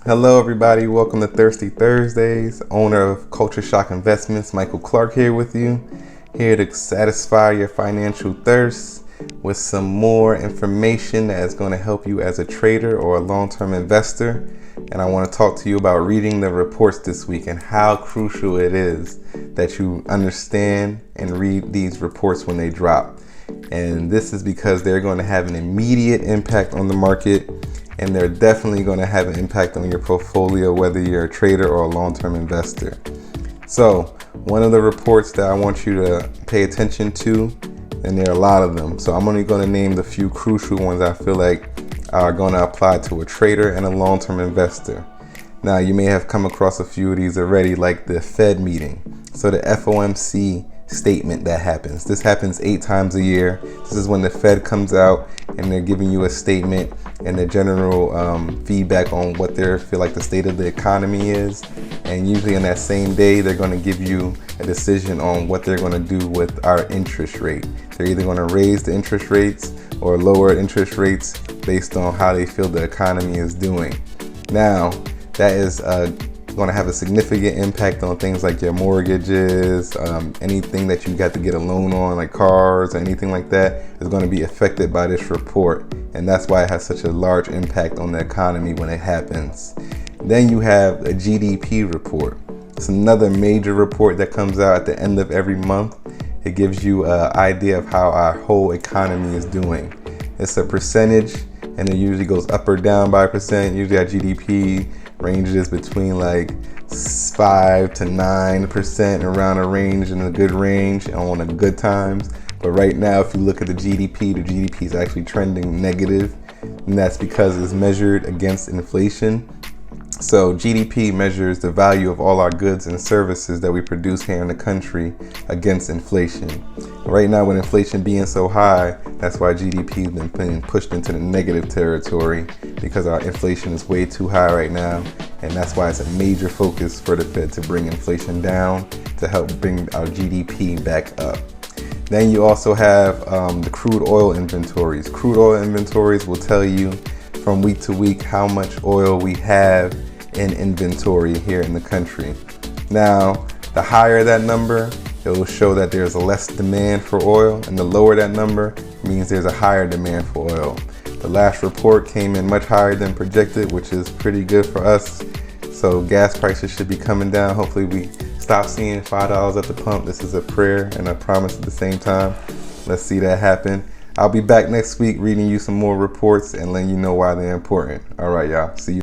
Hello, everybody. Welcome to Thirsty Thursdays. Owner of Culture Shock Investments, Michael Clark here with you, here to satisfy your financial thirst with some more information that is going to help you as a trader or a long-term investor. And I want to talk to you about reading the reports this week and how crucial it is that you understand and read these reports when they drop. And this is because they're going to have an immediate impact on the market, and they're definitely going to have an impact on your portfolio, whether you're a trader or a long-term investor. So one of the reports that I want you to pay attention to, and there are a lot of them, so I'm only going to name the few crucial ones I feel like are going to apply to a trader and a long-term investor. Now, you may have come across a few of these already, like the Fed meeting. So the FOMC statement that happens. This happens 8 times a year. This is when the Fed comes out and they're giving you a statement and the general feedback on what they feel like the state of the economy is. And usually on that same day, they're going to give you a decision on what they're going to do with our interest rate. They're either going to raise the interest rates or lower interest rates based on how they feel the economy is doing. Now, that is going to have a significant impact on things like your mortgages, anything that you got to get a loan on, like cars or anything like that, is going to be affected by this report. And that's why it has such a large impact on the economy when it happens. Then you have a GDP report. It's another major report that comes out at the end of every month. It gives you an idea of how our whole economy is doing. It's a percentage, and it usually goes up or down by a percent. Usually our GDP ranges between like 5 to 9%, around a range, in a good range on the good times. But right now, if you look at the GDP is actually trending negative, and that's because it's measured against inflation. So GDP measures the value of all our goods and services that we produce here in the country against inflation. Right now, with inflation being so high, that's why GDP has been being pushed into the negative territory, because our inflation is way too high right now. And that's why it's a major focus for the Fed to bring inflation down to help bring our GDP back up. Then you also have the crude oil inventories. Crude oil inventories will tell you from week to week how much oil we have in inventory here in the country. Now, the higher that number, it will show that there's less demand for oil, and the lower that number means there's a higher demand for oil. The last report came in much higher than projected, which is pretty good for us. So gas prices should be coming down. Hopefully we stop seeing $5 at the pump. This is a prayer and a promise at the same time. Let's see that happen. I'll be back next week reading you some more reports and letting you know why they're important. All right, y'all. See you.